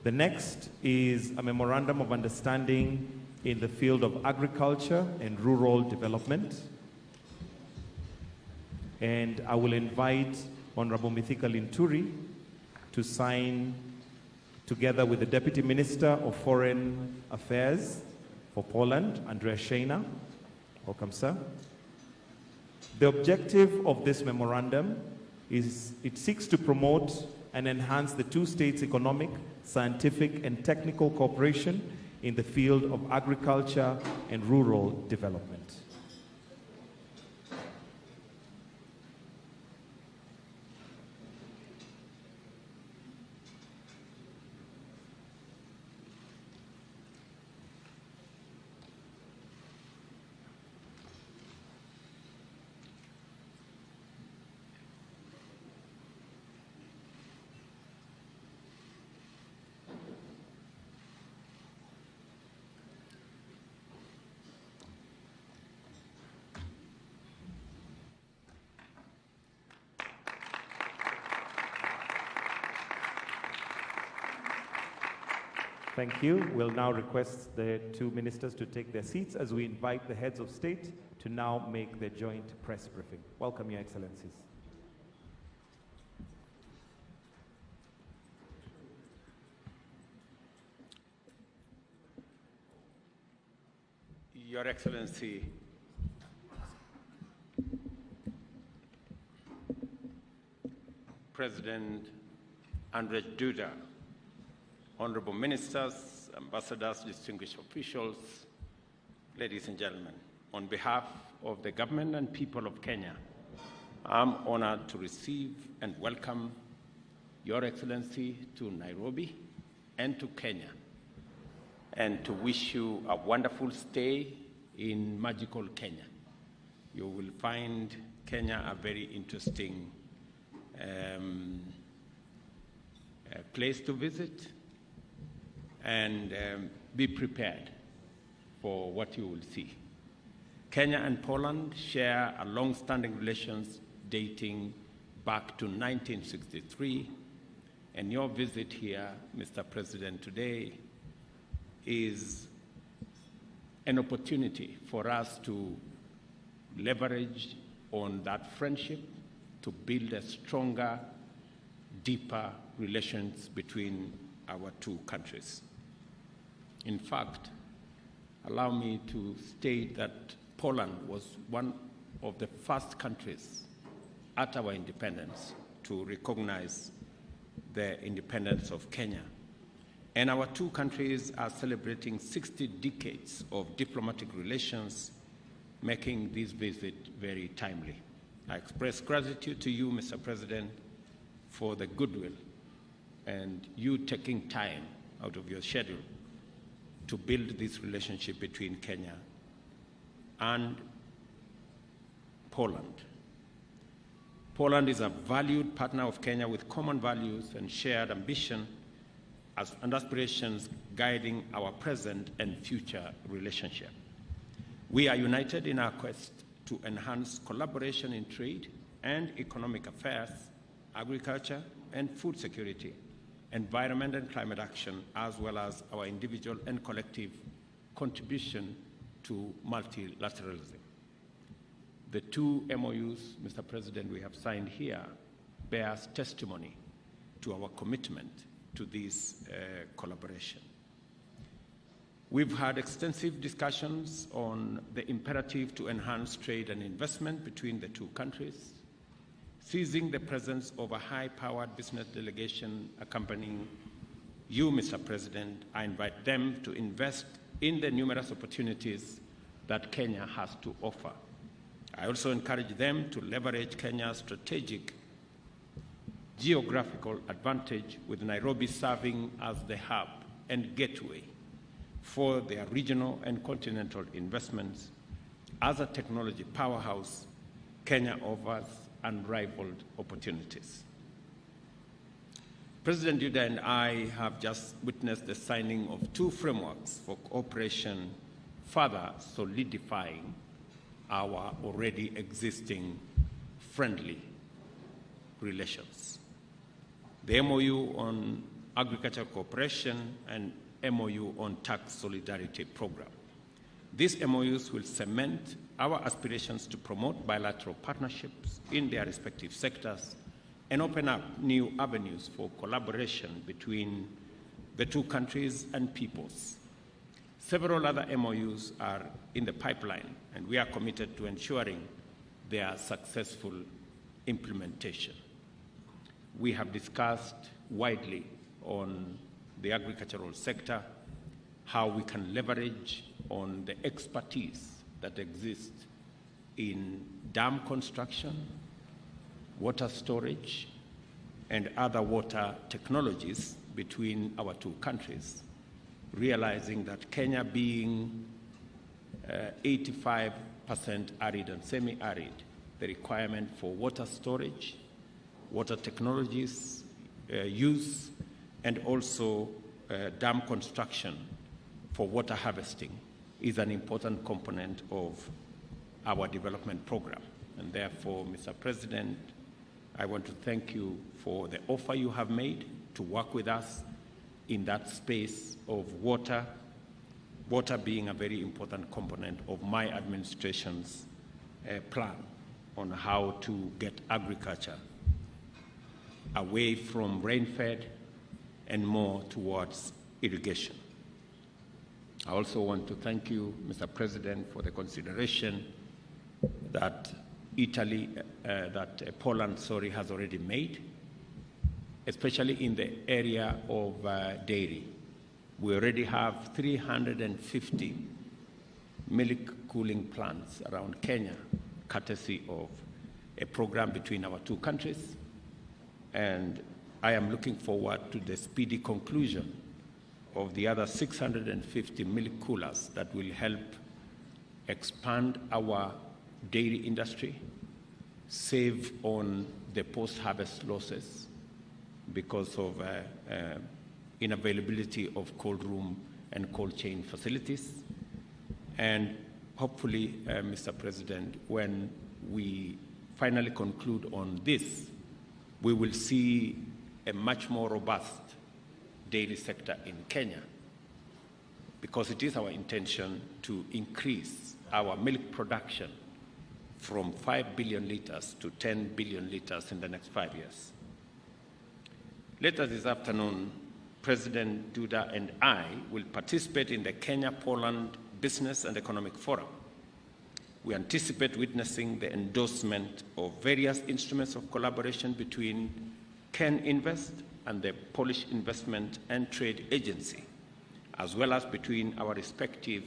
The next is a memorandum of understanding in the field of agriculture and rural development. And I will invite Honorable Mithika Linturi to sign together with the Deputy Minister of Foreign Affairs for Poland, Andrea Shejna. Welcome, sir. The objective of this memorandum is it seeks to promote and enhance the two states' economic, scientific, and technical cooperation in the field of agriculture and rural development. Thank you. We'll now request the two ministers to take their seats as we invite the heads of state to now make their joint press briefing. Welcome, Your Excellencies. Your Excellency, President Andrzej Duda, honorable ministers, ambassadors, distinguished officials, ladies and gentlemen, on behalf of the government and people of Kenya, I'm honored to receive and welcome Your Excellency to Nairobi and to Kenya, and to wish you a wonderful stay in magical Kenya. You will find Kenya a very interesting place to visit, and be prepared for what you will see. Kenya and Poland share a long-standing relations dating back to 1963, and your visit here, Mr. President, today is an opportunity for us to leverage on that friendship to build a stronger, deeper relations between our two countries. In fact, allow me to state that Poland was one of the first countries at our independence to recognize the independence of Kenya. And our two countries are celebrating 60 decades of diplomatic relations, making this visit very timely. I express gratitude to you, Mr. President, for the goodwill and you taking time out of your schedule to build this relationship between Kenya and Poland. Poland is a valued partner of Kenya with common values and shared ambition and aspirations guiding our present and future relationship. We are united in our quest to enhance collaboration in trade and economic affairs, agriculture and food security, environment and climate action, as well as our individual and collective contribution to multilateralism. The two MOUs, Mr. President, we have signed here bears testimony to our commitment to this collaboration. We've had extensive discussions on the imperative to enhance trade and investment between the two countries. Seizing the presence of a high-powered business delegation accompanying you, Mr. President, I invite them to invest in the numerous opportunities that Kenya has to offer. I also encourage them to leverage Kenya's strategic geographical advantage, with Nairobi serving as the hub and gateway for their regional and continental investments. As a technology powerhouse, Kenya offers unrivaled opportunities. President Duda and I have just witnessed the signing of two frameworks for cooperation, further solidifying our already existing friendly relations. The MOU on agricultural cooperation, and MOU on tax solidarity program. These MOUs will cement our aspirations to promote bilateral partnerships in their respective sectors and open up new avenues for collaboration between the two countries and peoples. Several other MOUs are in the pipeline, and we are committed to ensuring their successful implementation. We have discussed widely on the agricultural sector, how we can leverage on the expertise that exists in dam construction, water storage, and other water technologies between our two countries, realizing that Kenya being 85% arid and semi-arid, the requirement for water storage, water technologies use, and also dam construction for water harvesting is an important component of our development program. And therefore, Mr. President, I want to thank you for the offer you have made to work with us in that space of water, water being a very important component of my administration's plan on how to get agriculture away from rain-fed and more towards irrigation. I also want to thank you, Mr. President, for the consideration that Poland has already made, especially in the area of dairy. We already have 350 milk cooling plants around Kenya, courtesy of a program between our two countries. And I am looking forward to the speedy conclusion of the other 650 milk coolers that will help expand our dairy industry, save on the post-harvest losses because of inavailability of cold room and cold chain facilities. And hopefully, Mr. President, when we finally conclude on this, we will see a much more robust dairy sector in Kenya, because it is our intention to increase our milk production from 5 billion liters to 10 billion liters in the next 5 years. Later this afternoon, President Duda and I will participate in the Kenya-Poland Business and Economic Forum. We anticipate witnessing the endorsement of various instruments of collaboration between Ken Invest and the Polish Investment and Trade Agency, as well as between our respective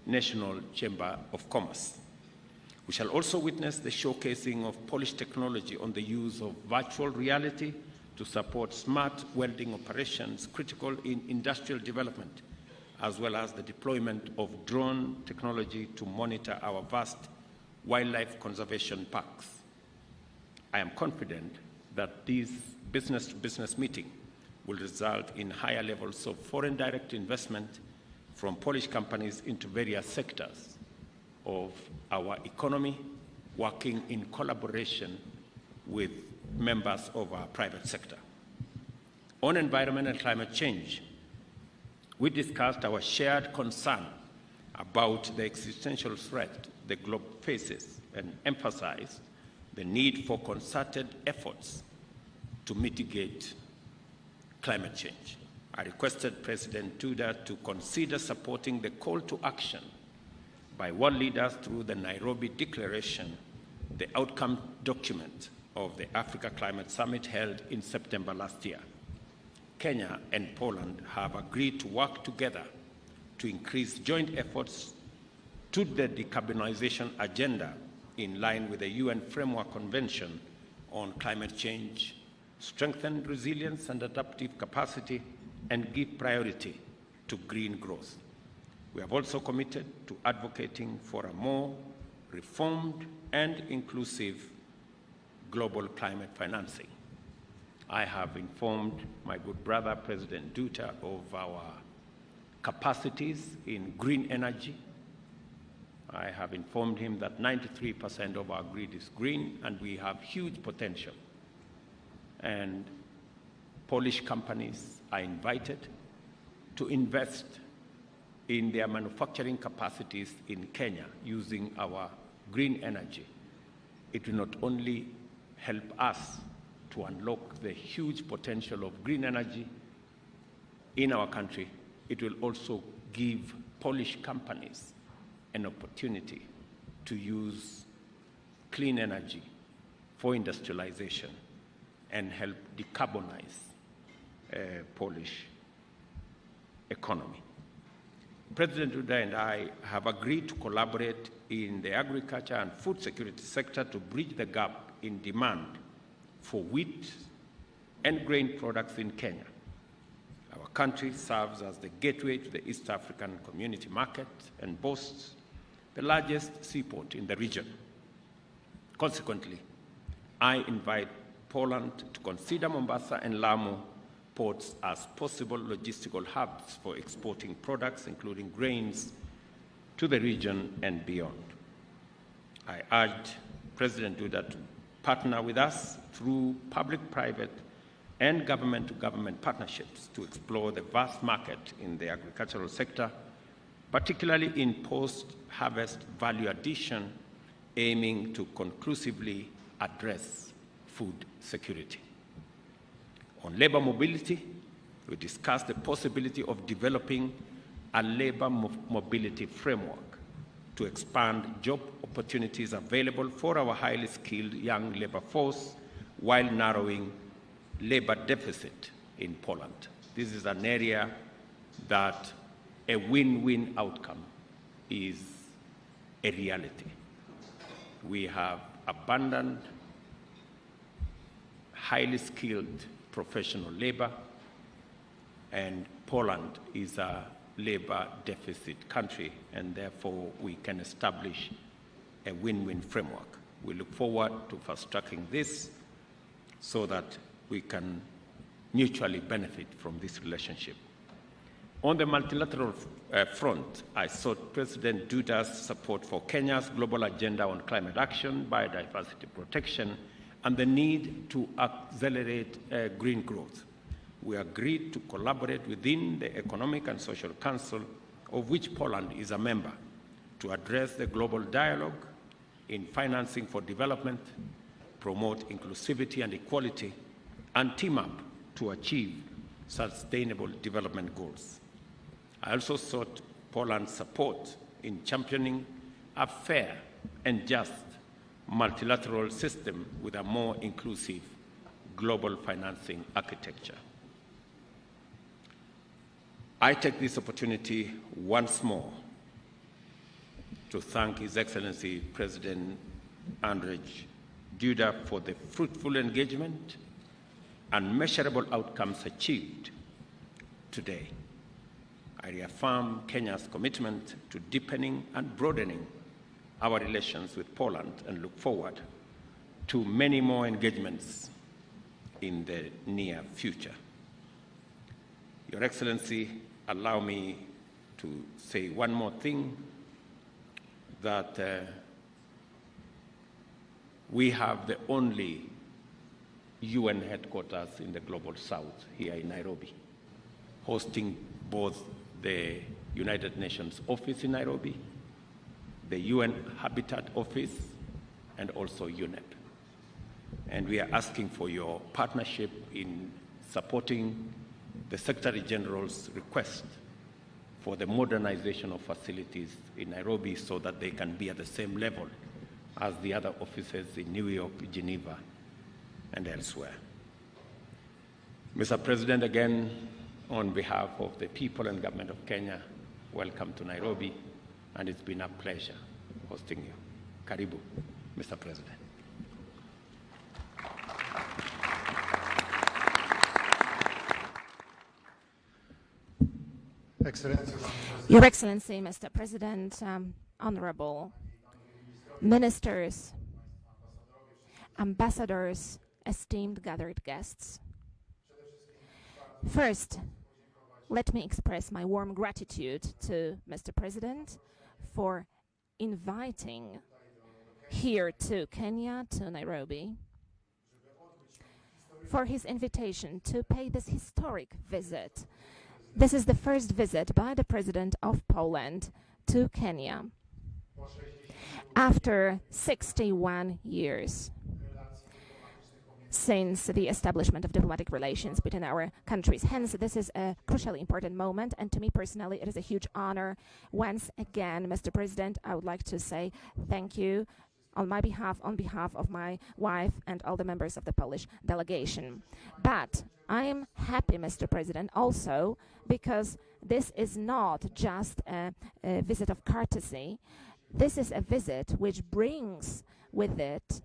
National Chamber of Commerce. We shall also witness the showcasing of Polish technology on the use of virtual reality to support smart welding operations critical in industrial development, as well as the deployment of drone technology to monitor our vast wildlife conservation parks. I am confident that this business-to-business meeting will result in higher levels of foreign direct investment from Polish companies into various sectors of our economy, working in collaboration with members of our private sector. On environment and climate change, we discussed our shared concern about the existential threat the globe faces and emphasized the need for concerted efforts to mitigate climate change. I requested President Duda to consider supporting the call to action by world leaders through the Nairobi Declaration, the outcome document of the Africa Climate Summit held in September last year. Kenya and Poland have agreed to work together to increase joint efforts to the decarbonization agenda in line with the UN Framework Convention on Climate Change, strengthen resilience and adaptive capacity, and give priority to green growth. We have also committed to advocating for a more reformed and inclusive global climate financing. I have informed my good brother, President Duda, of our capacities in green energy. I have informed him that 93% of our grid is green, and we have huge potential. And Polish companies are invited to invest in their manufacturing capacities in Kenya using our green energy. It will not only help us to unlock the huge potential of green energy in our country, it will also give Polish companies an opportunity to use clean energy for industrialization and help decarbonize Polish economy. President Duda and I have agreed to collaborate in the agriculture and food security sector to bridge the gap in demand for wheat and grain products in Kenya. Our country serves as the gateway to the East African Community Market and boasts the largest seaport in the region. Consequently, I invite Poland to consider Mombasa and Lamu ports as possible logistical hubs for exporting products, including grains, to the region and beyond. I urge President Duda to partner with us through public-private and government-to-government partnerships to explore the vast market in the agricultural sector, particularly in post-harvest value addition, aiming to conclusively address food security. On labor mobility, we discussed the possibility of developing a labor mobility framework to expand job opportunities available for our highly skilled young labor force while narrowing labor deficit in Poland. This is an area that a win-win outcome is a reality. We have abundant, highly skilled professional labor, and Poland is a labor deficit country, and therefore we can establish a win-win framework. We look forward to fast-tracking this so that we can mutually benefit from this relationship. On the multilateral front, I sought President Duda's support for Kenya's global agenda on climate action, biodiversity protection, and the need to accelerate green growth. We agreed to collaborate within the Economic and Social Council, of which Poland is a member, to address the global dialogue in financing for development, promote inclusivity and equality, and team up to achieve sustainable development goals. I also sought Poland's support in championing a fair and just multilateral system with a more inclusive global financing architecture. I take this opportunity once more to thank His Excellency President Andrzej Duda for the fruitful engagement and measurable outcomes achieved today. I reaffirm Kenya's commitment to deepening and broadening our relations with Poland and look forward to many more engagements in the near future. Your Excellency, allow me to say one more thing, that we have the only UN headquarters in the Global South here in Nairobi, hosting both the United Nations office in Nairobi, the UN Habitat Office, and also UNEP. And we are asking for your partnership in supporting the Secretary General's request for the modernization of facilities in Nairobi so that they can be at the same level as the other offices in New York, Geneva, and elsewhere. Mr. President, again, on behalf of the people and government of Kenya, welcome to Nairobi, and it's been a pleasure hosting you. Karibu, Mr. President. Your Excellency, Mr. President, honorable ministers, ambassadors, esteemed gathered guests. First, let me express my warm gratitude to Mr. President for inviting here to Kenya, to Nairobi, for his invitation to pay this historic visit. This is the first visit by the President of Poland to Kenya after 61 years since the establishment of diplomatic relations between our countries. Hence, this is a crucially important moment, and to me personally, it is a huge honor. Once again, Mr. President, I would like to say thank you on my behalf, on behalf of my wife and all the members of the Polish delegation. But I am happy, Mr. President, also because this is not just a visit of courtesy. This is a visit which brings with it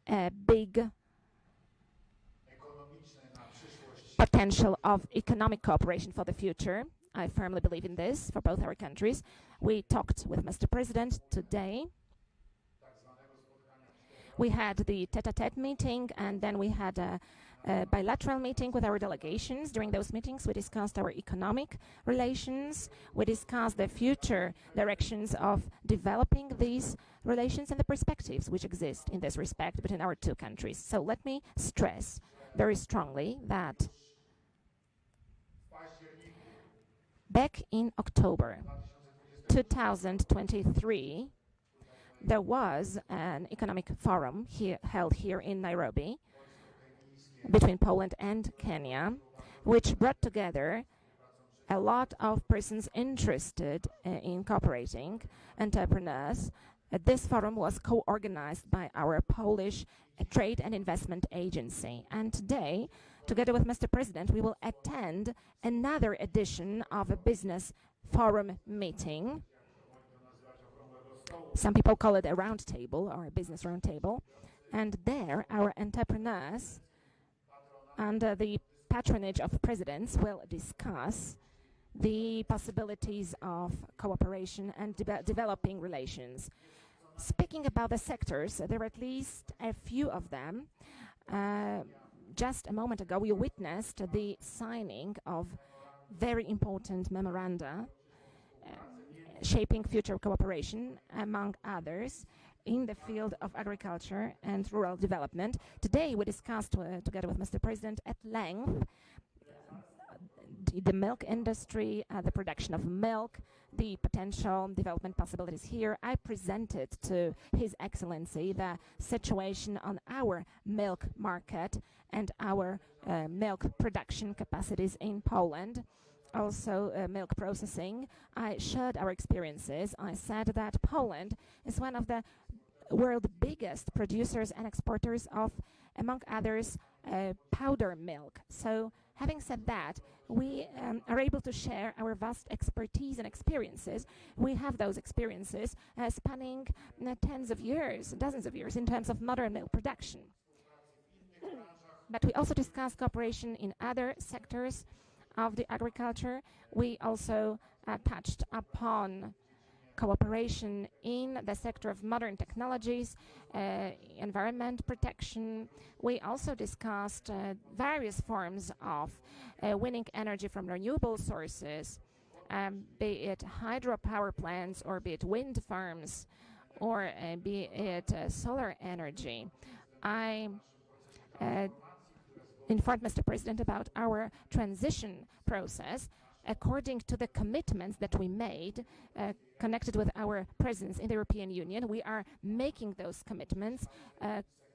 a big potential of economic cooperation for the future. I firmly believe in this for both our countries. We talked with Mr. President today. We had the tete-a-tete meeting, and then we had a bilateral meeting with our delegations. During those meetings, we discussed our economic relations. We discussed the future directions of developing these relations and the perspectives which exist in this respect between our two countries. So let me stress very strongly that back in October 2023, there was an economic forum held here in Nairobi between Poland and Kenya, which brought together a lot of persons interested in cooperating, entrepreneurs. This forum was co-organized by our Polish Trade and Investment Agency. And today, together with Mr. President, we will attend another edition of a business forum meeting. Some people call it a round table or a business round table. And there, our entrepreneurs, under the patronage of presidents, will discuss the possibilities of cooperation and developing relations. Speaking about the sectors, there are at least a few of them. Just a moment ago, we witnessed the signing of very important memoranda shaping future cooperation, among others, in the field of agriculture and rural development. Today, we discussed together with Mr. President at length the milk industry, the production of milk, the potential development possibilities here. I presented to His Excellency the situation on our milk market and our milk production capacities in Poland. Also milk processing. I shared our experiences. I said that Poland is one of the world's biggest producers and exporters of, among others, powder milk. So having said that, we are able to share our vast expertise and experiences. We have those experiences spanning tens of years, dozens of years in terms of modern milk production. But we also discussed cooperation in other sectors of the agriculture. We also touched upon cooperation in the sector of modern technologies, environment protection. We also discussed various forms of winning energy from renewable sources, be it hydropower plants or be it wind farms or be it solar energy. I informed Mr. President about our transition process according to the commitments that we made connected with our presence in the European Union. We are making those commitments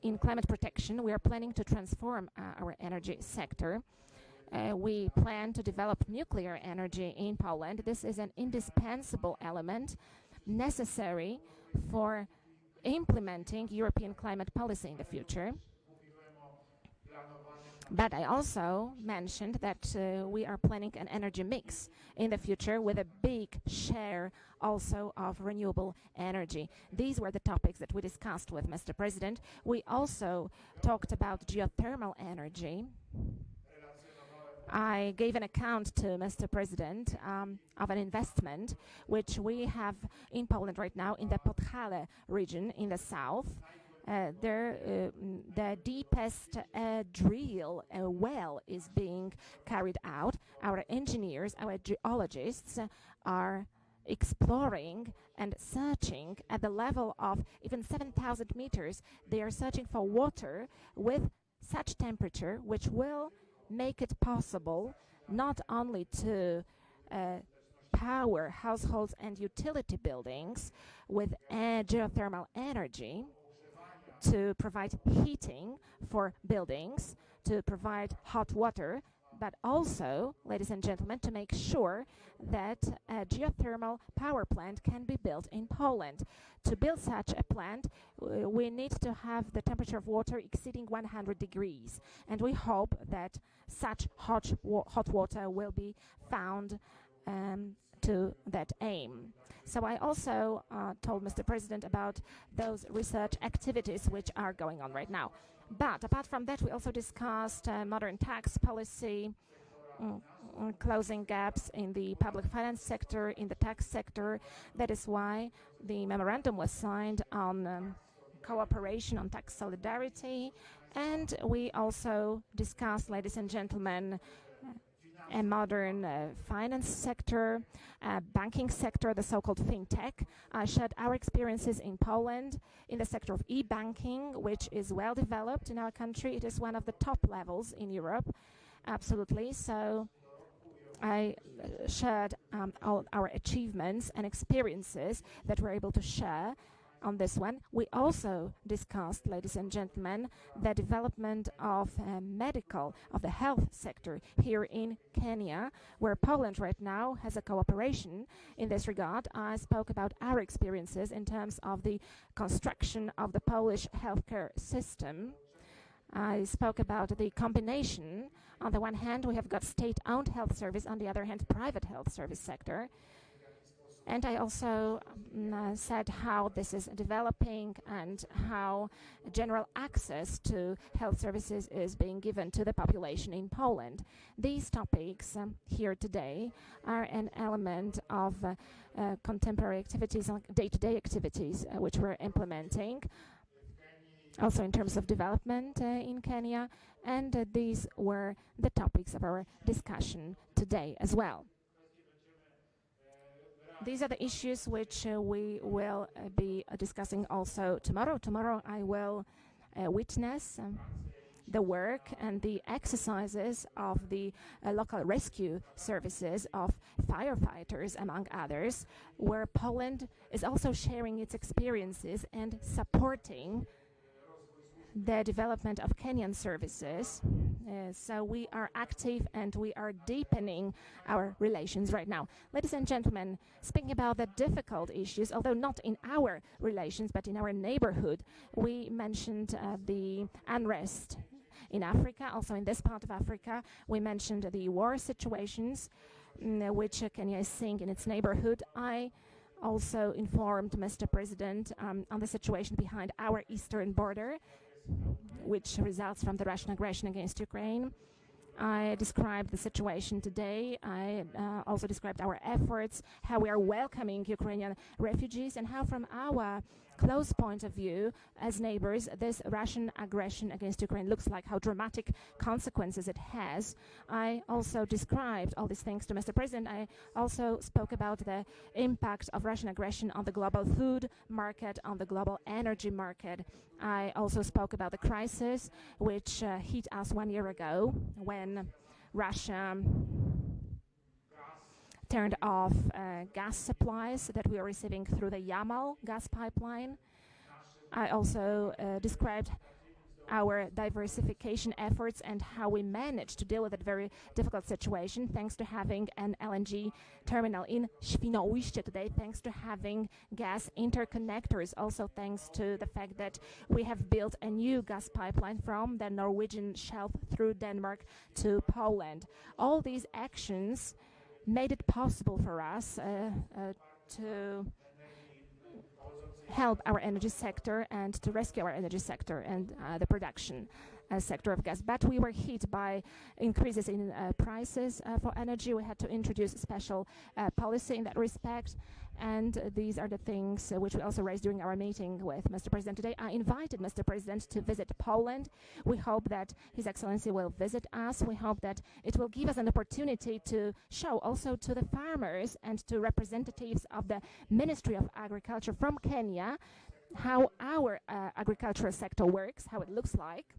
in climate protection. We are planning to transform our energy sector. We plan to develop nuclear energy in Poland. This is an indispensable element necessary for implementing European climate policy in the future. But I also mentioned that we are planning an energy mix in the future with a big share also of renewable energy. These were the topics that we discussed with Mr. President. We also talked about geothermal energy. I gave an account to Mr. President of an investment which we have in Poland right now in the Podhale region in the south. The deepest drill well is being carried out. Our engineers, our geologists are exploring and searching at the level of even 7,000 meters. They are searching for water with such temperature which will make it possible not only to power households and utility buildings with geothermal energy, to provide heating for buildings, to provide hot water, but also, ladies and gentlemen, to make sure that a geothermal power plant can be built in Poland. To build such a plant, we need to have the temperature of water exceeding 100 degrees, and we hope that such hot water will be found to that aim. So I also told Mr. President about those research activities which are going on right now. But apart from that, we also discussed modern tax policy, closing gaps in the public finance sector, in the tax sector. That is why the memorandum was signed on cooperation on tax solidarity. And we also discussed, ladies and gentlemen, a modern finance sector, banking sector, the so-called fintech. I shared our experiences in Poland in the sector of e-banking, which is well developed in our country. It is one of the top levels in Europe, absolutely. So I shared all our achievements and experiences that we're able to share on this one. We also discussed, ladies and gentlemen, the development of the health sector here in Kenya, where Poland right now has a cooperation in this regard. I spoke about our experiences in terms of the construction of the Polish healthcare system. I spoke about the combination. On the one hand, we have got state-owned health service, on the other hand, private health service sector. And I also said how this is developing and how general access to health services is being given to the population in Poland. These topics here today are an element of contemporary activities, day-to-day activities, which we're implementing, also in terms of development in Kenya. And these were the topics of our discussion today as well. These are the issues which we will be discussing also tomorrow. Tomorrow I will witness the work and the exercises of the local rescue services of firefighters, among others, where Poland is also sharing its experiences and supporting the development of Kenyan services. So we are active and we are deepening our relations right now. Ladies and gentlemen, speaking about the difficult issues, although not in our relations but in our neighborhood, we mentioned the unrest in Africa, also in this part of Africa. We mentioned the war situations which Kenya is seeing in its neighborhood. I also informed Mr. President on the situation behind our eastern border, which results from the Russian aggression against Ukraine. I described the situation today. I also described our efforts, how we are welcoming Ukrainian refugees, and how from our close point of view as neighbors, this Russian aggression against Ukraine looks like, how dramatic consequences it has. I also described all these things to Mr. President. I also spoke about the impact of Russian aggression on the global food market, on the global energy market. I also spoke about the crisis which hit us 1 year ago when Russia turned off gas supplies that we are receiving through the Yamal gas pipeline. I also described our diversification efforts and how we managed to deal with that very difficult situation thanks to having an LNG terminal in Świnoujście today, thanks to having gas interconnectors, also thanks to the fact that we have built a new gas pipeline from the Norwegian shelf through Denmark to Poland. All these actions made it possible for us to help our energy sector and to rescue our energy sector and the production sector of gas. But we were hit by increases in prices for energy. We had to introduce a special policy in that respect. And these are the things which we also raised during our meeting with Mr. President today. I invited Mr. President to visit Poland. We hope that His Excellency will visit us. We hope that it will give us an opportunity to show also to the farmers and to representatives of the Ministry of Agriculture from Kenya how our agricultural sector works, how it looks like.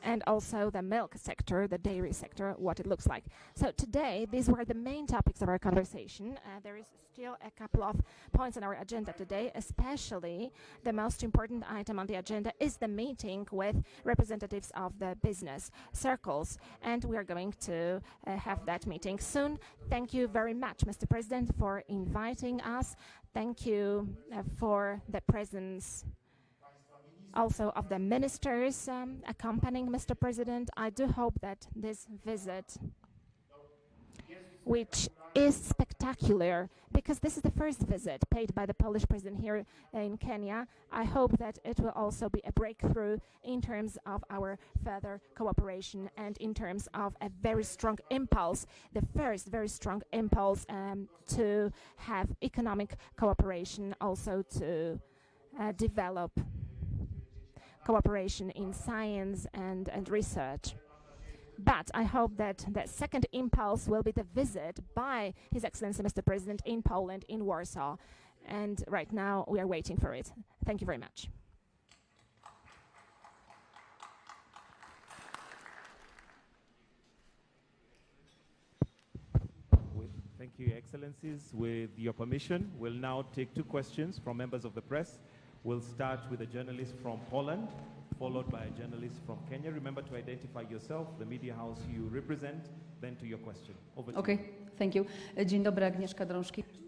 and also the milk sector, the dairy sector, what it looks like. So today, these were the main topics of our conversation. There is still a couple of points on our agenda today, especially the most important item on the agenda is the meeting with representatives of the business circles, and we are going to have that meeting soon. Thank you very much, Mr. President, for inviting us. Thank you for the presence also of the ministers accompanying Mr. President. I do hope that this visit, which is spectacular, because this is the first visit paid by the Polish president here in Kenya, I hope that it will also be a breakthrough in terms of our further cooperation and in terms of a very strong impulse, the first very strong impulse to have economic cooperation, also to develop cooperation in science and research. But I hope that the second impulse will be the visit by His Excellency Mr. President in Poland, in Warsaw. And right now we are waiting for it. Thank you very much. Thank you, Excellencies. With your permission, we'll now take 2 questions from members of the press. We'll start with a journalist from Poland, followed by a journalist from Kenya. Remember to identify yourself, the media house you represent, then to your question. Over to you. Thank you. Dzień dobry, Agnieszka Drążkiewicz.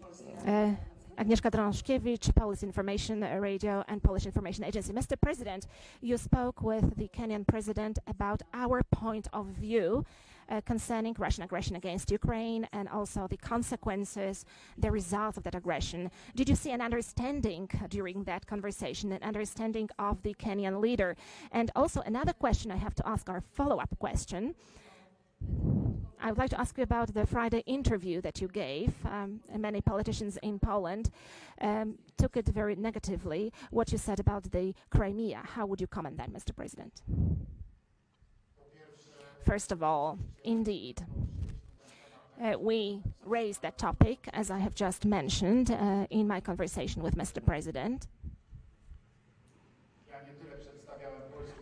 Agnieszka Drążkiewicz, Polish Information Radio and Polish Information Agency. Mr. President, you spoke with the Kenyan president about our point of view concerning Russian aggression against Ukraine and also the consequences, the result of that aggression. Did you see an understanding during that conversation, an understanding of the Kenyan leader? And also another question I have to ask, our follow-up question. I would like to ask you about the Friday interview that you gave. Many politicians in Poland took it very negatively, what you said about the Crimea. How would you comment that, Mr. President? First of all, indeed, we raised that topic, as I have just mentioned, in my conversation with Mr. President.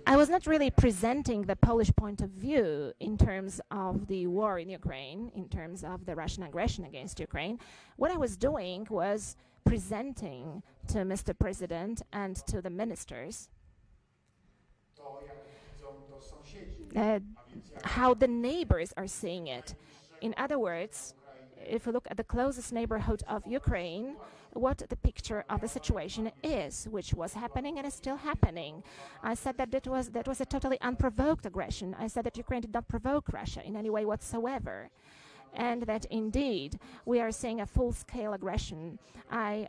I was not really presenting the Polish point of view in terms of the war in Ukraine, in terms of the Russian aggression against Ukraine. What I was doing was presenting to Mr. President and to the ministers how the neighbors are seeing it. In other words, if we look at the closest neighborhood of Ukraine, what the picture of the situation is, which was happening and is still happening. I said that that was a totally unprovoked aggression. I said that Ukraine did not provoke Russia in any way whatsoever, and that indeed we are seeing a full-scale aggression. I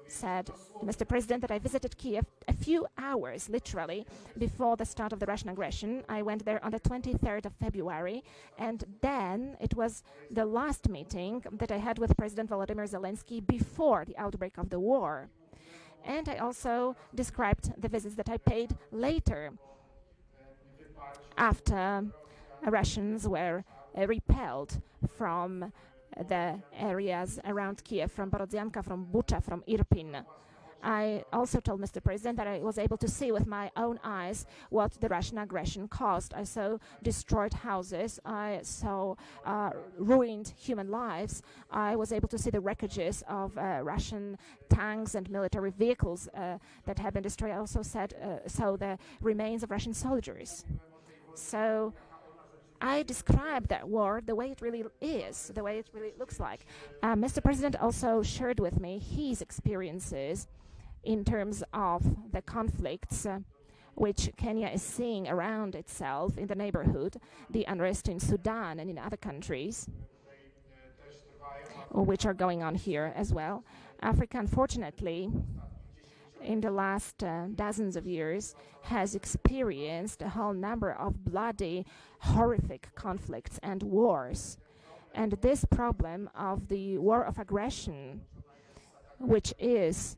said, Mr. President, that I visited Kiev a few hours, literally, before the start of the Russian aggression. I went there on the 23rd of February, and then it was the last meeting that I had with President Volodymyr Zelensky before the outbreak of the war. And I also described the visits that I paid later, after Russians were repelled from the areas around Kiev, from Borodyanka, from Bucha, from Irpin. I also told Mr. President that I was able to see with my own eyes what the Russian aggression caused. I saw destroyed houses, I saw ruined human lives, I was able to see the wreckages of Russian tanks and military vehicles that had been destroyed. I also saw the remains of Russian soldiers. So I described that war the way it really is, the way it really looks like. Mr. President also shared with me his experiences in terms of the conflicts which Kenya is seeing around itself in the neighborhood, the unrest in Sudan and in other countries, which are going on here as well. Africa, unfortunately, in the last dozens of years, has experienced a whole number of bloody, horrific conflicts and wars. And this problem of the war of aggression, which is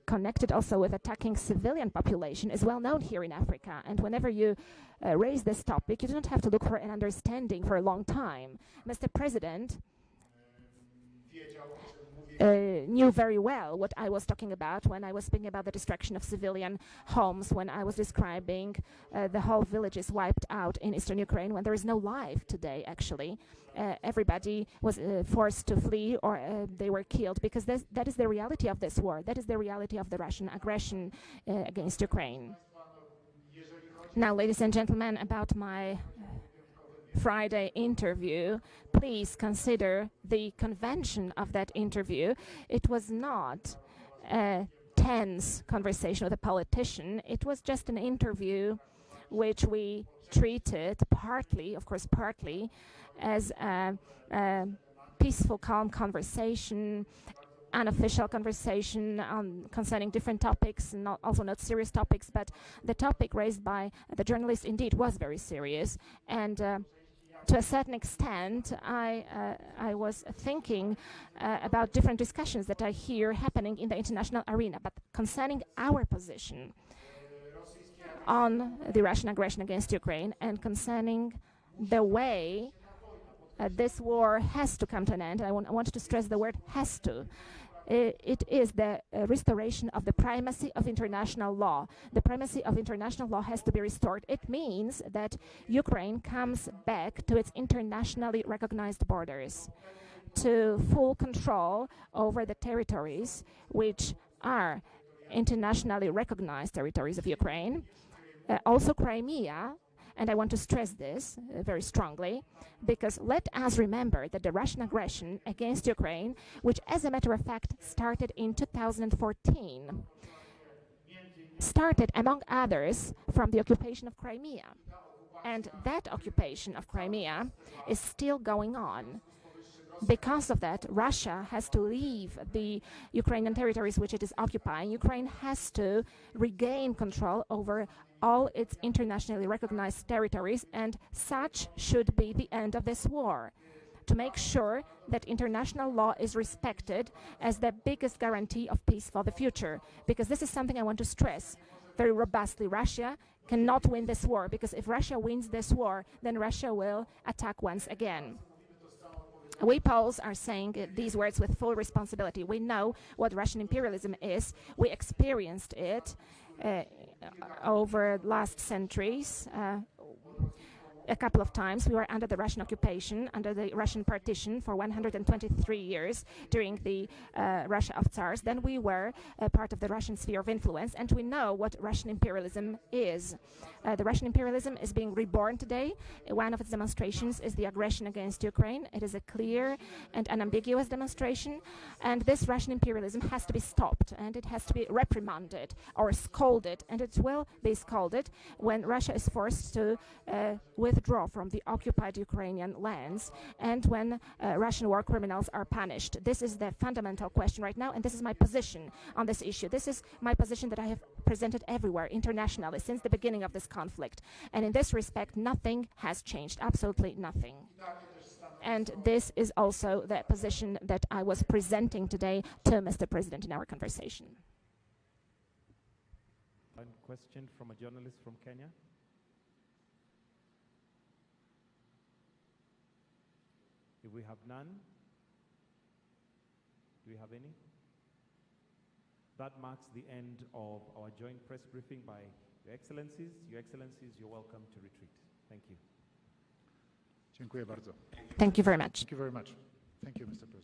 connected also with attacking civilian population, is well known here in Africa. And whenever you raise this topic, you don't have to look for an understanding for a long time. Mr. President knew very well what I was talking about when I was speaking about the destruction of civilian homes, when I was describing the whole villages wiped out in eastern Ukraine, when there is no life today, actually. Everybody was forced to flee or they were killed, because that is the reality of this war. That is the reality of the Russian aggression against Ukraine. Now, ladies and gentlemen, about my Friday interview, please consider the convention of that interview. It was not a tense conversation with a politician. It was just an interview which we treated partly, of course, partly, as a peaceful, calm conversation, unofficial conversation concerning different topics, also not serious topics, but the topic raised by the journalist indeed was very serious. And to a certain extent, I was thinking about different discussions that I hear happening in the international arena, but concerning our position on the Russian aggression against Ukraine and concerning the way this war has to come to an end. I want to stress the word has to. It is the restoration of the primacy of international law. The primacy of international law has to be restored. It means that Ukraine comes back to its internationally recognized borders, to full control over the territories which are internationally recognized territories of Ukraine. Also Crimea. And I want to stress this very strongly, because let us remember that the Russian aggression against Ukraine, which as a matter of fact started in 2014, started among others from the occupation of Crimea. And that occupation of Crimea is still going on. Because of that, Russia has to leave the Ukrainian territories which it is occupying. Ukraine has to regain control over all its internationally recognized territories, and such should be the end of this war. To make sure that international law is respected as the biggest guarantee of peace for the future. Because this is something I want to stress very robustly. Russia cannot win this war, because if Russia wins this war, then Russia will attack once again. We Poles are saying these words with full responsibility. We know what Russian imperialism is. We experienced it over last centuries. A couple of times we were under the Russian occupation, under the Russian partition for 123 years during the Russia of Tsars. Then we were part of the Russian sphere of influence, and we know what Russian imperialism is. The Russian imperialism is being reborn today. One of its demonstrations is the aggression against Ukraine. It is a clear and unambiguous demonstration, and this Russian imperialism has to be stopped, and it has to be reprimanded or scolded, and it will be scolded when Russia is forced to withdraw from the occupied Ukrainian lands, and when Russian war criminals are punished. This is the fundamental question right now, and this is my position on this issue. This is my position that I have presented everywhere internationally since the beginning of this conflict. And in this respect, nothing has changed, absolutely nothing. And this is also the position that I was presenting today to Mr. President in our conversation. One question from a journalist from Kenya. If we have none, do we have any? That marks the end of our joint press briefing by Your Excellencies. Your Excellencies, you're welcome to retreat. Thank you. Dziękuję bardzo. Thank you very much. Thank you very much. Thank you, Mr. President.